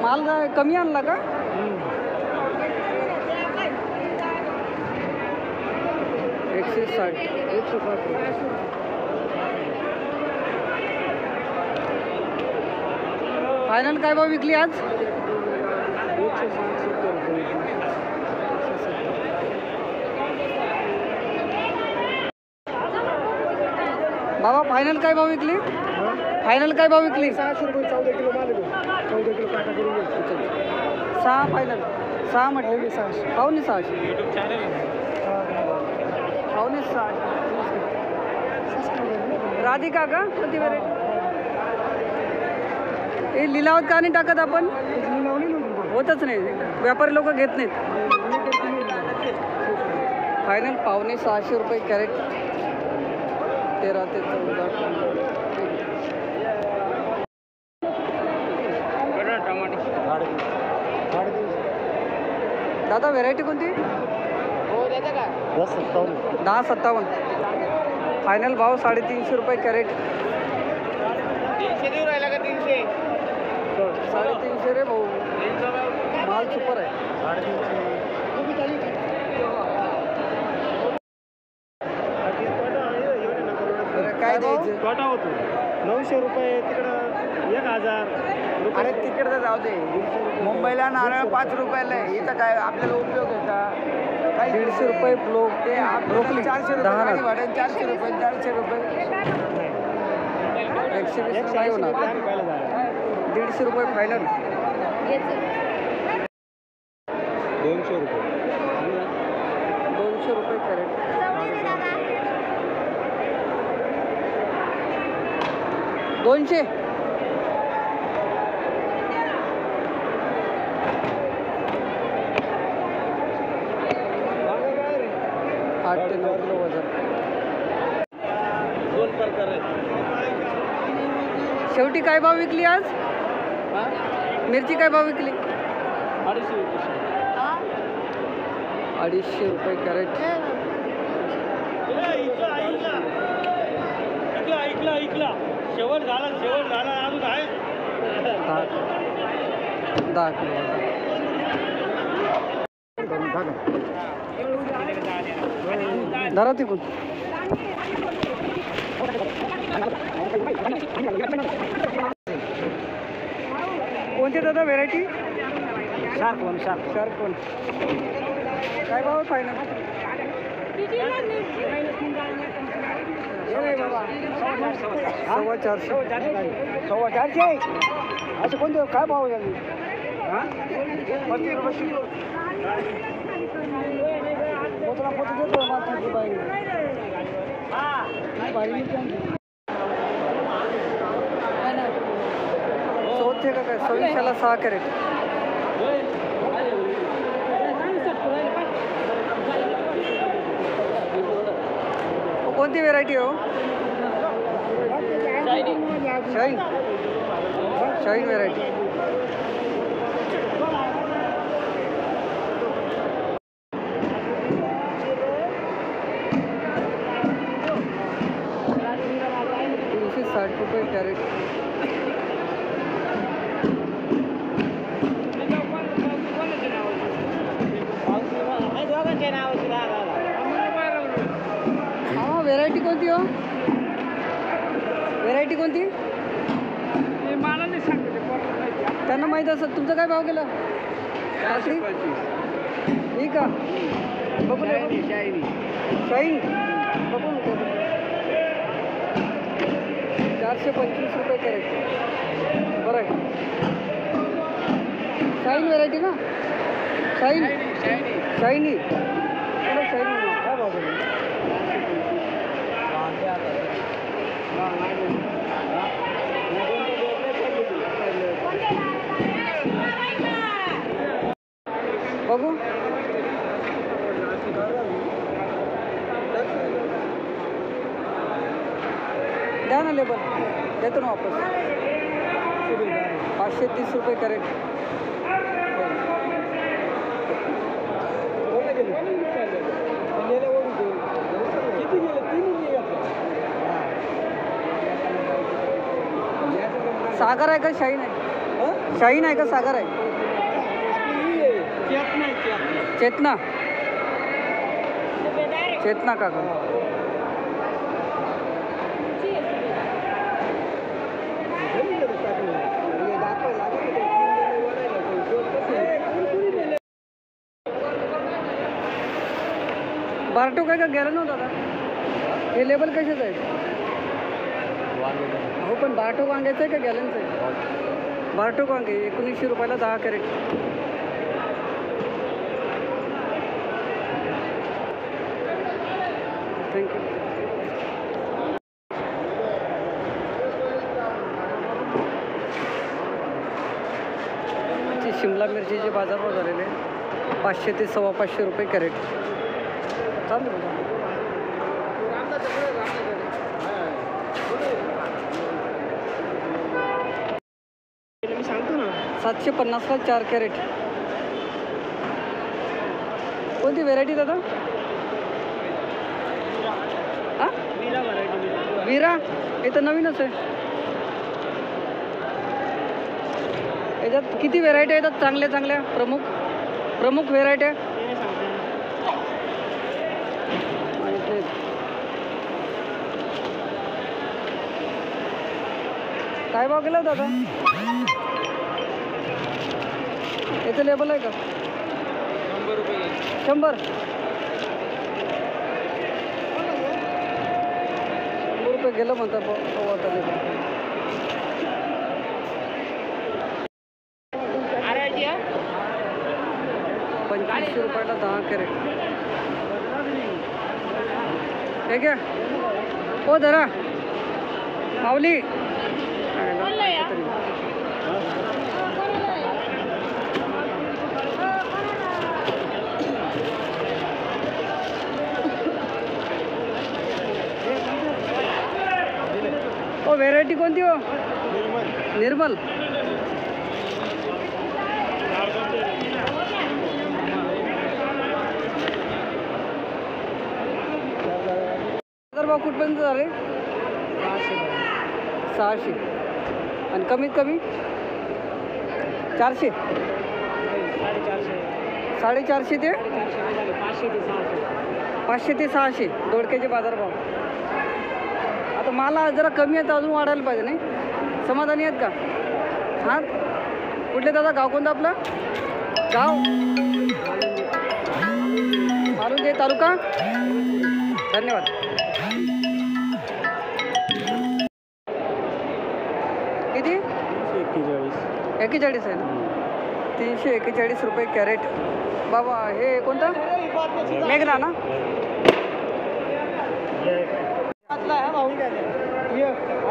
माल कमी आणला का? 160. फायनल काय भाव विकली आज? बाबा फायनल काय भाव विकली? फायनल काय भाव विकली? 600 रुपये 14 किलो माल आहे. 14 किलो काटा करून घ्यायचं. 6 फायनल. 6 म्हटलं. 600. पावणे 600. यूट्यूब चॅनल पावणे 600. राधिका का किती व्हरायटी? हे लिलावात का नाही टाकत आपण? होतच नाही, व्यापारी लोक घेत नाहीत. फायनल पावणे 600 रुपये कॅरेट. 13 ते 14. दादा व्हेरायटी कोणती? 1057. फायनल भाव 350 रुपये कॅरेट. 300 देऊ राहिला का? 300 350 रे भाऊ, माल सुपर आहे. काय द्यायचं? तोटा होतो 900 रुपये तिकडं 1000. अरे तिकडचं जाऊ दे, मुंबईला नारळ 5 रुपयाला आहे, इथं काय आपल्याला उपयोग आहे का? 150 रुपये लोक ते ब्रोकली 400 रुपये भाडे, 400 रुपये 400 रुपये. 120 नाही होणार. 150 रुपये फायनल. 200 रुपये 200 रुपये कॅरेट. 200. आठ ते 9 किलो वजन. दोन प्रकार आहेत. शेवटी काय भाव विकली आज? मिरची काय भाव विकली? 250 रुपये कॅरेट. ऐकला शेवट झाला अजून आहे. 10 किलो धरा तिकून. कोणते दादा व्हेरायटी? Sharp one. काय भाव फायनल? 450. असं कोणते काय भाव झाले? 35 रुपये किलो. चौथे का काय? 26ला 6 कॅरेट. कोणती व्हेरायटी हो? Shine variety. ₹360 कॅरेट. व्हेरायटी कोणती हो? व्हेरायटी कोणती? मला नाही सांगते, त्यांना माहीत असत. तुमचा काय भाव गेला? 425. ही का? बघू शाईन बघू 425 रुपये कॅरेट. बरं आहे. शाईन व्हेरायटी ना? शाईनी शाईनी काय भाव गेला? बघू द्या ना लेबर, देतो ना वापस. 530 रुपये कॅरेट. सागर आहे का शाईन आहे? शाहीन आहे का सागर आहे? चेतना चेतना काका. बारटो काय का गॅलन होता दादा? हे लेबल कशाचं आहे? हो पण बारटो वांग्याचं आहे का गॅलनचं आहे? बारटो वांगे 1900 रुपयाला 10 कॅरेट. थँक्यू. शिमला मिरचीचे बाजारभाव झालेले 500 ते 550 रुपये कॅरेट. चालू मी सांगतो ना 750ला 4 कॅरेट. कोणती व्हेरायटी दादा? हां विरा. हे तर नवीनच आहे. याच्यात किती व्हेरायटी येतात चांगल्या चांगल्या प्रमुख व्हेरायटी? काय भाव केला दादा? याचं लेबल आहे का? 100 रुपये. 100 रुपये गेलं म्हणतात वाटा लेबल. 2500 रुपयाला 10 कॅरेट. हे घ्या हो धरा माऊली. ओ व्हेरायटी कोणती हो? निर्मल. भाव कुठपर्यंत झाले? 600. आणि कमीत कमी 400. 450 ते 500 ते 600 दोडक्याचे बाजारभाव. आता मला जरा कमी आहे तर अजून वाढायला पाहिजे नाही? समाधानी आहेत का? हां कुठले दादा? गाव कोणतं आपलं? गाव मारुंदे तालुका. धन्यवाद. किती? 41 आहे ना? 341 रुपये कॅरेट. बाबा हे कोणतं? मेघना ना?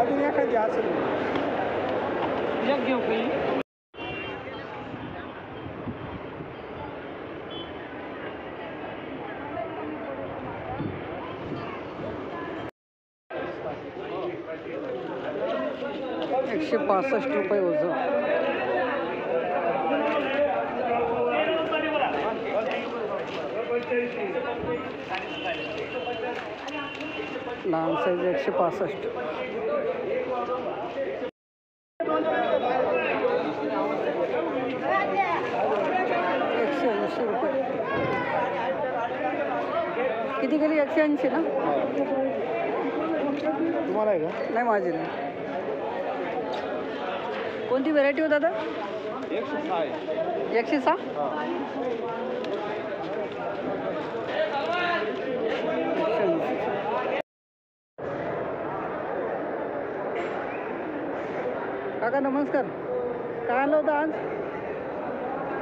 अजून एखादी असेल घेऊ काही. ₹165 वजन. लहान साईज 165. ₹180. किती गेली? 180 ना? तुम्हाला आहे का? नाही माझी नाही. कोणती व्हेरायटी हो दादा? 106. काका नमस्कार. काय आणलं होतं आज?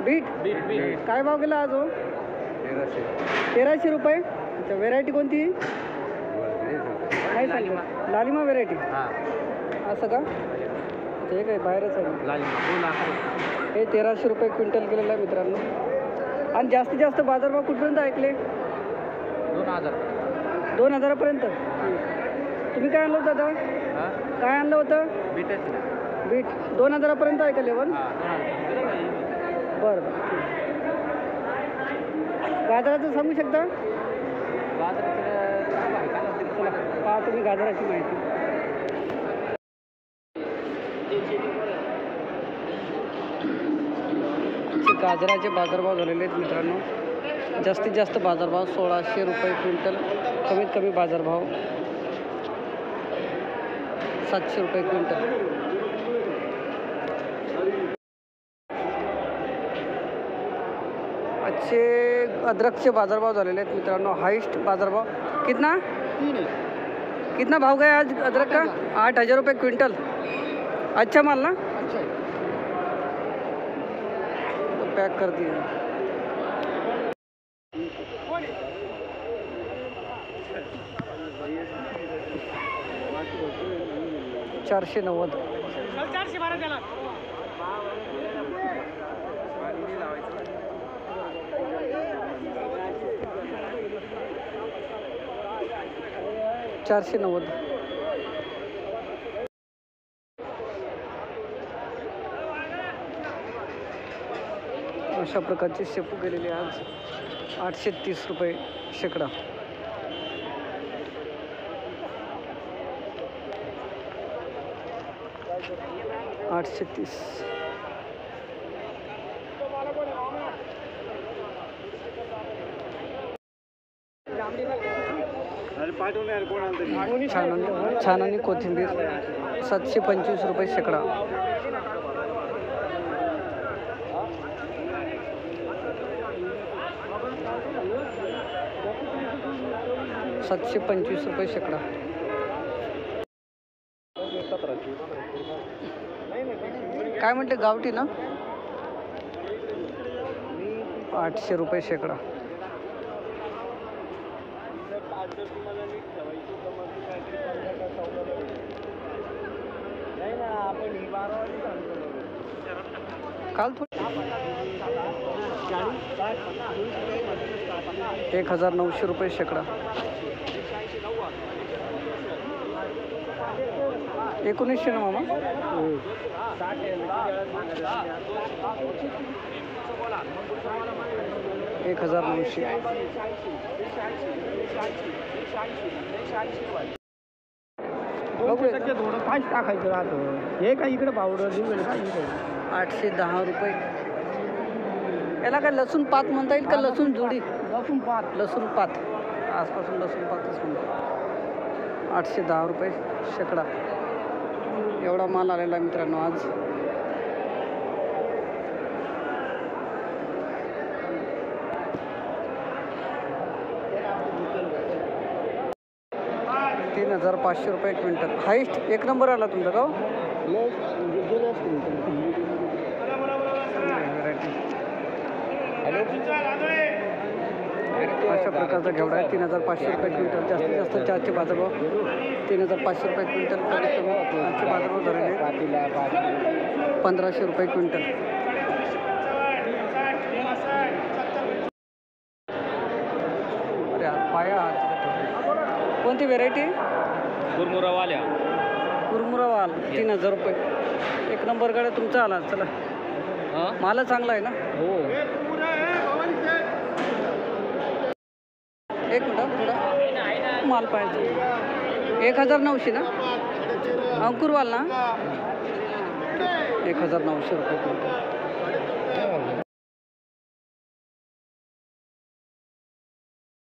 बीट. काय भाव गेला आज हो? 1300 रुपये. अच्छा व्हेरायटी कोणती? नाही सांगितलं. लालिमा व्हेरायटी. असं का? ठीक आहे बाहेरच आहे. हे 1300 रुपये क्विंटल गेलेलं आहे मित्रांनो. आणि जास्तीत जास्त बाजारभाव कुठपर्यंत ऐकले? 2000पर्यंत. तुम्ही काय आणलं होतं दादा? काय आणलं होतं? बीट 2000पर्यंत आहे का लेवल? बरं गाजराचं सांगू शकता? पहा तुम्ही गाजराची माहिती. गाजराचे बाजारभाव झालेले आहेत मित्रांनो. जास्तीत जास्त बाजारभाव 1600 रुपये क्विंटल, कमीत कमी बाजारभाव 700 रुपये क्विंटल. अच्छे अदरकचे बाजारभाव झालेले आहेत मित्रांनो. हाईस्ट बाजारभाव कितना भाव गया आज अदरक का? 8000 रुपये क्विंटल. अच्छा माल ना, तो पैक कर दिए. $490. 490. अशा प्रकारचे शेपू गेलेले आज 830 रुपये शेकडा. $830. छान आणि कोथिंबीर 725 रुपये शेकडा. ₹725 शेकडा. काय म्हटले गावठी ना? 800 रुपये शेकडा. काल 1900 रुपये शेकडा. 1900 ना मामा. $1900. थोडं पाच टाकायचं राहतं. हे काय इकडे पावडर 810 रुपये. याला काय लसूण पात म्हणता येईल का? लसूण जुडी, लसूण पात. लसूण पात, आसपासून लसूण पातच म्हणतो. 810 रुपये शेकडा. एवढा माल आलेला आहे मित्रांनो आज. ₹3500 रुपये क्विंटल. हाईस्ट एक नंबर आला तुमचा का? अशा प्रकारचा घेवडा आहे. 3500 रुपये क्विंटल. जास्तीत जास्त चहाचे बाजारभाव 3500 रुपये क्विंटल. कमीत कमी आजचे बाजारभाव झालेले 1500 रुपये क्विंटल. अरे पाया. कोणती व्हेरायटी? कुरमुरावाल्या. कुरमुरावाल 3000 रुपये. एक नंबर गाड्या तुमचा आला. चला, माल चांगला आहे ना? हो. एक मिनट, थोडा माल पाहिजे. 1900 ना अंकुरवाल ना? 1900 रुपये क्विंटल.